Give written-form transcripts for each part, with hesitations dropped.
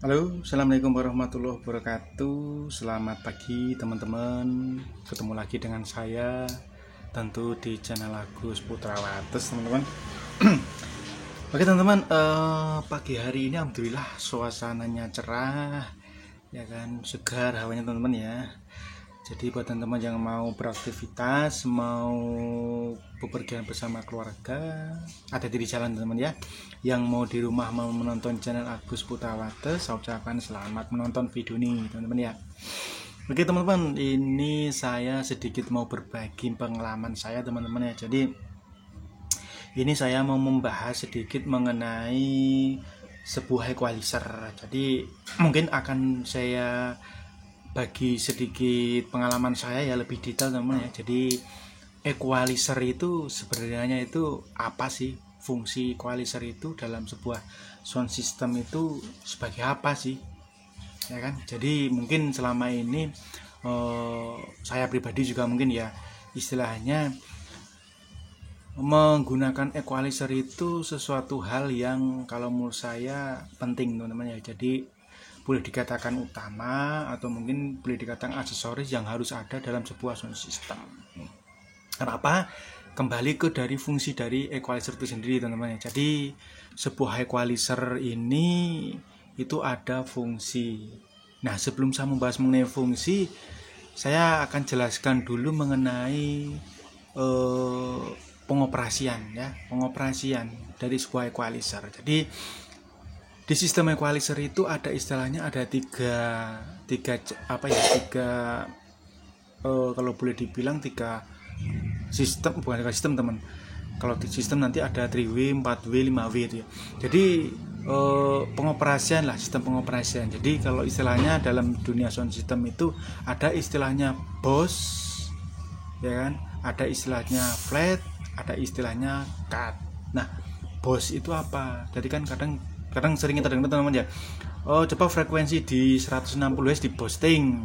Halo, assalamualaikum warahmatullahi wabarakatuh. Selamat pagi teman-teman. Ketemu lagi dengan saya, tentu di channel Agus Putra Wates, teman-teman. Oke teman-teman, pagi hari ini alhamdulillah suasananya cerah, ya kan, segar hawanya teman-teman ya. Jadi buat teman-teman yang mau beraktivitas, mau bepergian bersama keluarga, ada di jalan teman-teman ya. Yang mau di rumah mau menonton channel Agus Putra Wates, saya ucapkan selamat menonton video ini teman-teman ya. Oke teman-teman, ini saya sedikit mau berbagi pengalaman saya teman-teman ya. Jadi ini saya mau membahas sedikit mengenai sebuah equalizer. Jadi mungkin akan saya bagi sedikit pengalaman saya ya, lebih detail teman-teman ya. Jadi equalizer itu sebenarnya itu apa sih? Fungsi equalizer itu dalam sebuah sound system itu sebagai apa sih? Ya kan? Jadi mungkin selama ini saya pribadi juga mungkin ya istilahnya menggunakan equalizer itu sesuatu hal yang kalau menurut saya penting teman-teman ya. Jadi boleh dikatakan utama atau mungkin boleh dikatakan aksesoris yang harus ada dalam sebuah sound system. Kenapa? Kembali ke dari fungsi dari equalizer itu sendiri teman-teman ya. Jadi sebuah equalizer ini itu ada fungsi. Nah sebelum saya membahas mengenai fungsi, saya akan jelaskan dulu mengenai pengoperasian ya, pengoperasian dari sebuah equalizer. Jadi di sistem equalizer itu ada istilahnya ada tiga kalau boleh dibilang tiga sistem, bukan tiga sistem teman. Kalau di sistem nanti ada 3W, 4W, 5W itu ya. Jadi pengoperasian lah, sistem pengoperasian. Jadi kalau istilahnya dalam dunia sound system itu ada istilahnya BOS, ya kan? Ada istilahnya flat, ada istilahnya cut. Nah, BOS itu apa? Jadi kan kadang sering kita dengar teman-teman ya, coba frekuensi di 160 Hz di boosting,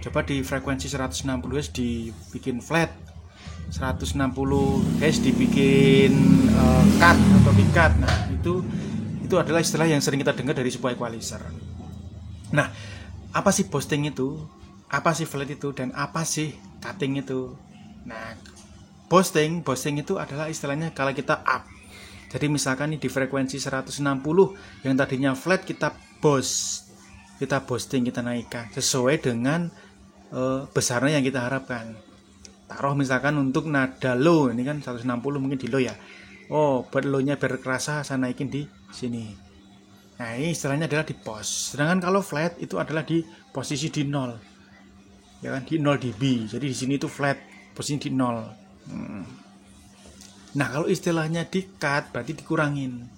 coba di frekuensi 160 Hz dibikin flat, 160 Hz dibikin cut atau di cut. Nah itu adalah istilah yang sering kita dengar dari sebuah equalizer. Nah apa sih boosting itu, apa sih flat itu, dan apa sih cutting itu? Nah boosting itu adalah istilahnya kalau kita up. Jadi misalkan nih di frekuensi 160 yang tadinya flat kita boosting, kita naikkan sesuai dengan besarnya yang kita harapkan. Taruh misalkan untuk nada low, ini kan 160 mungkin di low ya. Buat low-nya biar kerasa saya naikin di sini. Nah ini istilahnya adalah di boost. Sedangkan kalau flat itu adalah di posisi di 0. Ya kan, di 0 dB. Jadi di sini itu flat, posisi di 0. Nah kalau istilahnya di cut berarti dikurangin.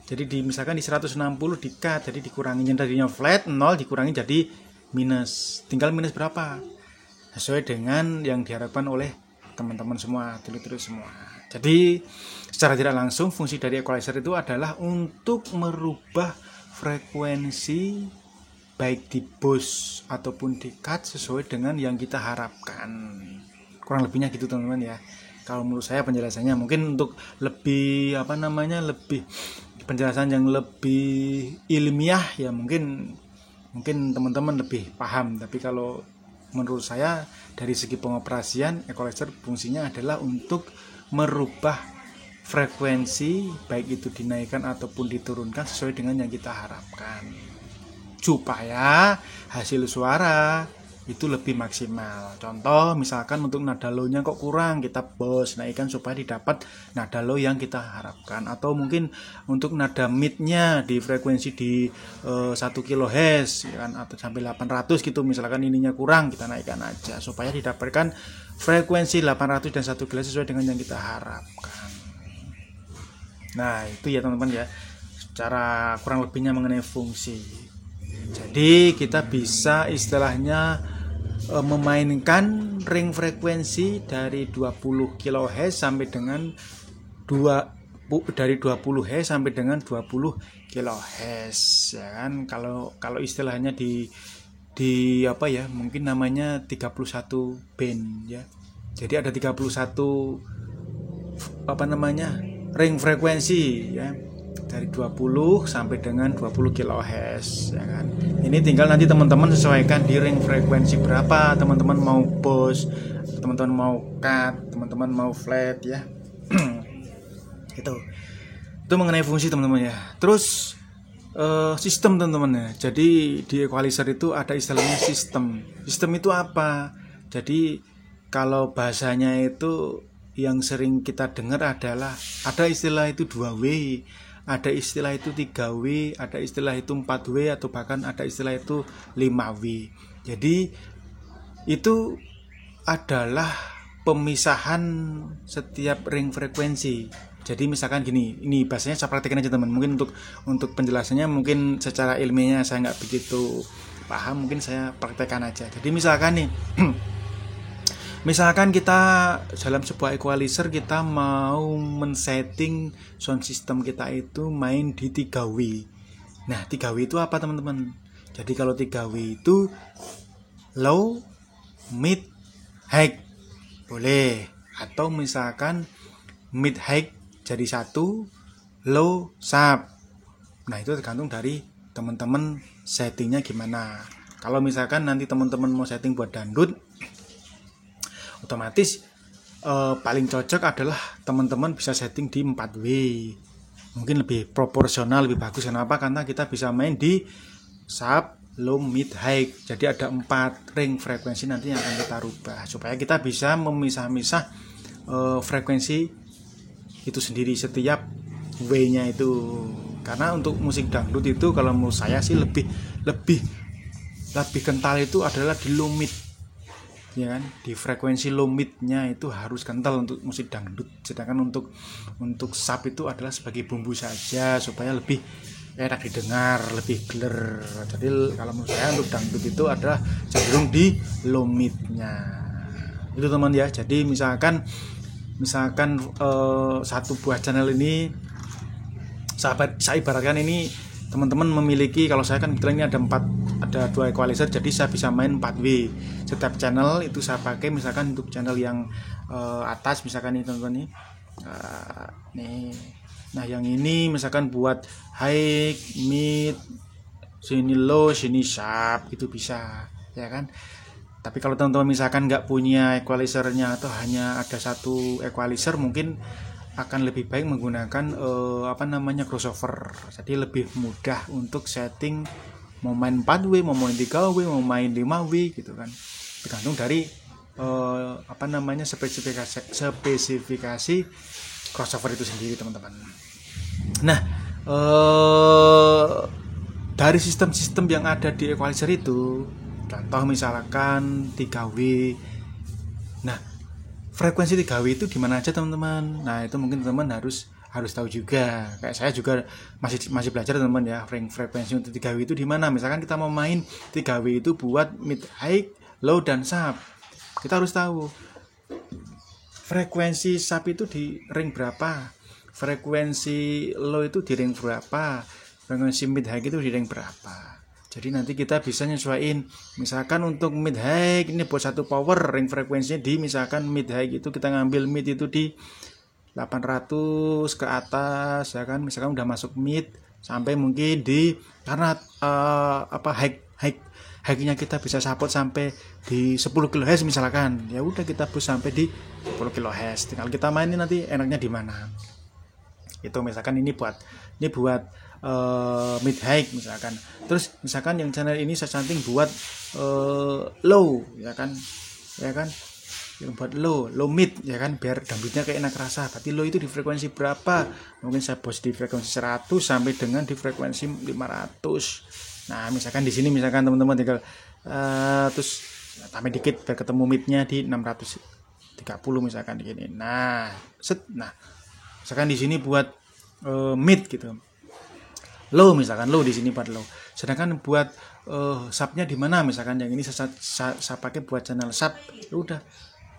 Jadi misalkan di 160 di cut, jadi dikurangin. Yang tadinya flat 0 dikurangi jadi minus. Tinggal minus berapa? Sesuai dengan yang diharapkan oleh teman-teman semua, terus semua. Jadi secara tidak langsung fungsi dari equalizer itu adalah untuk merubah frekuensi baik di boost ataupun di cut sesuai dengan yang kita harapkan. Kurang lebihnya gitu teman-teman ya. Kalau menurut saya penjelasannya mungkin untuk lebih lebih penjelasan yang lebih ilmiah ya mungkin teman-teman lebih paham. Tapi kalau menurut saya dari segi pengoperasian equalizer fungsinya adalah untuk merubah frekuensi baik itu dinaikkan ataupun diturunkan sesuai dengan yang kita harapkan supaya hasil suara itu lebih maksimal. Contoh misalkan untuk nada low-nya kok kurang, kita boost naikkan supaya didapat nada low yang kita harapkan. Atau mungkin untuk nada mid-nya di frekuensi di 1 kHz ya kan, atau sampai 800 gitu, misalkan ininya kurang kita naikkan aja supaya didapatkan frekuensi 800 dan 1 kHz sesuai dengan yang kita harapkan. Nah itu ya teman-teman ya, secara kurang lebihnya mengenai fungsi. Jadi kita bisa istilahnya memainkan ring frekuensi dari 20 kHz sampai dengan dari 20 Hz sampai dengan 20 kHz ya kan. Kalau istilahnya di mungkin namanya 31 band ya. Jadi ada 31 ring frekuensi ya. dari 20 sampai dengan 20 kHz ya kan. Ini tinggal nanti teman-teman sesuaikan di ring frekuensi berapa, teman-teman mau bos, teman-teman mau cut, teman-teman mau flat ya. Itu mengenai fungsi teman-teman ya. Terus sistem teman-teman ya. Jadi di equalizer itu ada istilahnya sistem. Sistem itu apa? Jadi kalau bahasanya itu yang sering kita dengar adalah ada istilah itu 2W, ada istilah itu 3W, ada istilah itu 4W, atau bahkan ada istilah itu 5W. Jadi itu adalah pemisahan setiap ring frekuensi. Jadi misalkan gini, ini bahasanya saya praktekkan aja teman. Mungkin untuk penjelasannya mungkin secara ilmiahnya saya nggak begitu paham, mungkin saya praktekkan aja. Jadi misalkan nih misalkan kita dalam sebuah equalizer kita mau men-setting sound system kita itu main di 3W. Nah 3W itu apa teman-teman? Jadi kalau 3W itu low, mid, high boleh, atau misalkan mid high jadi 1, low, sub. Nah itu tergantung dari teman-teman settingnya gimana. Kalau misalkan nanti teman-teman mau setting buat dangdut, otomatis paling cocok adalah teman-teman bisa setting di 4W. Mungkin lebih proporsional, lebih bagus. Kenapa? Karena kita bisa main di sub, low, mid, high. Jadi ada 4 ring frekuensi nanti yang akan kita rubah supaya kita bisa memisah-misah frekuensi itu sendiri setiap W-nya itu. Karena untuk musik dangdut itu kalau menurut saya sih lebih kental itu adalah di low mid. Ya kan, di frekuensi low mid-nya itu harus kental untuk musik dangdut. Sedangkan untuk sub itu adalah sebagai bumbu saja supaya lebih enak didengar, lebih gler. Jadi kalau menurut saya untuk dangdut itu adalah cenderung di low mid-nya. Itu teman ya. Jadi misalkan satu buah channel ini saya ibaratkan ini teman-teman memiliki, kalau saya kan kebetulan ini ada 2 equalizer, jadi saya bisa main 4W. Setiap channel itu saya pakai, misalkan untuk channel yang atas misalkan ini teman-teman nih. Nah yang ini misalkan buat high, mid, sini low, sini sharp, itu bisa ya kan. Tapi kalau teman-teman misalkan nggak punya equalizernya atau hanya ada satu equalizer, mungkin akan lebih baik menggunakan crossover. Jadi lebih mudah untuk setting mau main 4W, mau main 3W, mau main 5W gitu kan. Tergantung dari spesifikasi crossover itu sendiri teman-teman. Nah dari sistem-sistem yang ada di equalizer itu, contoh misalkan 3W. Nah frekuensi 3W itu gimana aja teman-teman? Nah itu mungkin teman-teman harus tahu juga. Kayak saya juga masih belajar teman-teman ya. Frekuensi untuk 3W itu di mana? Misalkan kita mau main 3W itu buat mid, high, low, dan sub. Kita harus tahu frekuensi sub itu di ring berapa, frekuensi low itu di ring berapa, frekuensi mid, high itu di ring berapa. Jadi nanti kita bisa nyesuaiin. Misalkan untuk mid high ini buat satu power, ring frekuensinya di misalkan mid high itu kita ngambil mid itu di 800 ke atas ya kan. Misalkan udah masuk mid sampai mungkin di karena high-nya kita bisa support sampai di 10 kHz misalkan. Ya udah kita push sampai di 10 kHz. Tinggal kita mainin nanti enaknya di mana. Itu misalkan ini buat mid high misalkan. Terus misalkan yang channel ini saya setting buat low ya kan yang buat low mid ya kan, biar dangdutnya kayak enak rasa. Berarti low itu di frekuensi berapa? Mungkin saya bos di frekuensi 100 sampai dengan di frekuensi 500. Nah misalkan di sini misalkan teman-teman tinggal terus tambah dikit biar ketemu midnya di 630 misalkan di sini. Nah misalkan di sini buat mid gitu, low misalkan low di sini buat low. Sedangkan buat subnya di mana? Misalkan yang ini saya pakai buat channel sub. Ya udah,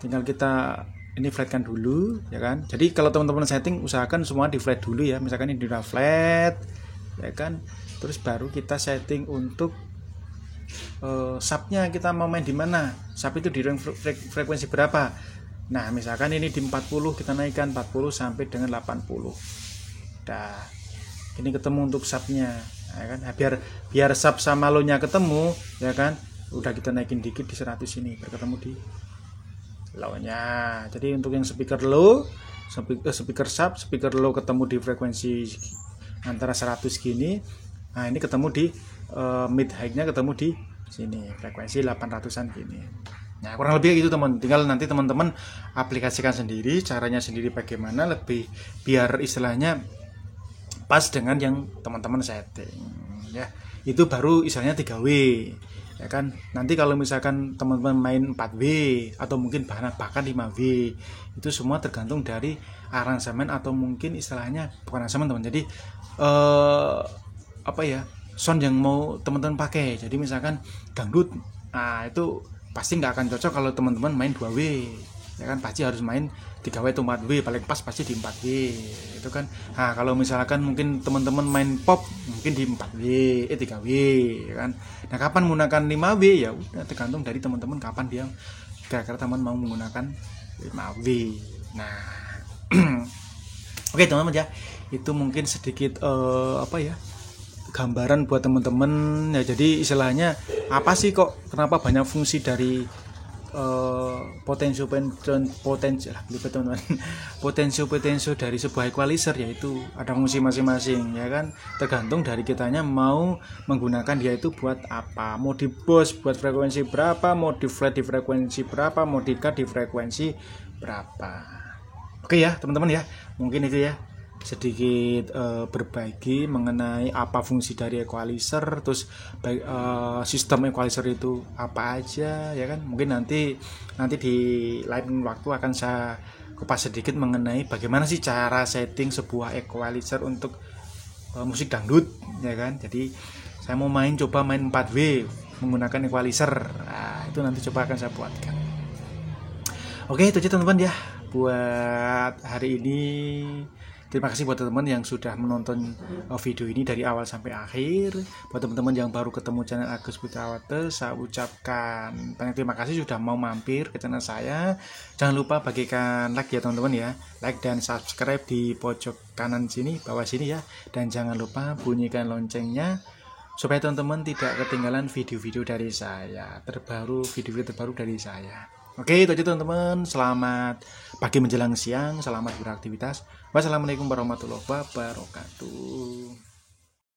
tinggal kita ini flatkan dulu ya kan. Jadi kalau teman-teman setting usahakan semua di flat dulu ya. Misalkan ini udah flat ya kan. Terus baru kita setting untuk subnya kita mau main di mana. Sub itu di frekuensi berapa? Nah, misalkan ini di 40 kita naikkan 40 sampai dengan 80. Nah, ini ketemu untuk subnya, ya kan. Nah, biar sub sama low-nya ketemu, ya kan. Udah kita naikin dikit di 100 ini, biar ketemu di low-nya. Jadi untuk yang speaker low, speaker sub, speaker low ketemu di frekuensi antara 100 gini. Nah, ini ketemu di mid high-nya ketemu di sini, frekuensi 800-an gini. Nah, kurang lebih gitu teman. Tinggal nanti teman-teman aplikasikan sendiri, caranya sendiri bagaimana lebih biar istilahnya pas dengan yang teman-teman setting ya. Itu baru istilahnya 3W. Ya kan? Nanti kalau misalkan teman-teman main 4W atau mungkin bahkan 5W, itu semua tergantung dari aransemen atau mungkin istilahnya bukan aransemen teman. Jadi apa ya? Sound yang mau teman-teman pakai. Jadi misalkan dangdut, nah itu pasti nggak akan cocok kalau teman-teman main 2W, ya kan. Pasti harus main 3W atau 4W, paling pas pasti di 4W itu kan. Nah kalau misalkan mungkin teman-teman main pop mungkin di 4W 3W, ya kan. Nah kapan menggunakan 5W ya udah tergantung dari teman-teman kapan dia kira-kira teman mau menggunakan 5W. Nah oke teman-teman ya, itu mungkin sedikit apa ya, gambaran buat teman-teman ya. Jadi istilahnya apa sih kok kenapa banyak fungsi dari potensio dari sebuah equalizer, yaitu ada fungsi masing-masing, ya kan. Tergantung dari kitanya mau menggunakan dia itu buat apa, mau di boost buat frekuensi berapa, mau di flat di frekuensi berapa, mau di cut di frekuensi berapa. Oke ya teman-teman ya, mungkin itu ya sedikit berbagi mengenai apa fungsi dari equalizer, terus sistem equalizer itu apa aja, ya kan. Mungkin nanti di lain waktu akan saya kupas sedikit mengenai bagaimana sih cara setting sebuah equalizer untuk musik dangdut, ya kan. Jadi saya mau coba main 4W menggunakan equalizer. Nah, itu nanti coba akan saya buatkan. Oke, itu aja teman-teman ya buat hari ini. Terima kasih buat teman-teman yang sudah menonton video ini dari awal sampai akhir. Buat teman-teman yang baru ketemu channel Agus Putra Water, saya ucapkan banyak terima kasih sudah mau mampir ke channel saya. Jangan lupa bagikan like ya teman-teman ya, like dan subscribe di pojok kanan sini, bawah sini ya. Dan jangan lupa bunyikan loncengnya supaya teman-teman tidak ketinggalan video-video dari saya, video terbaru dari saya. Oke, itu aja teman-teman. Selamat pagi menjelang siang, selamat beraktivitas. Wassalamualaikum warahmatullahi wabarakatuh.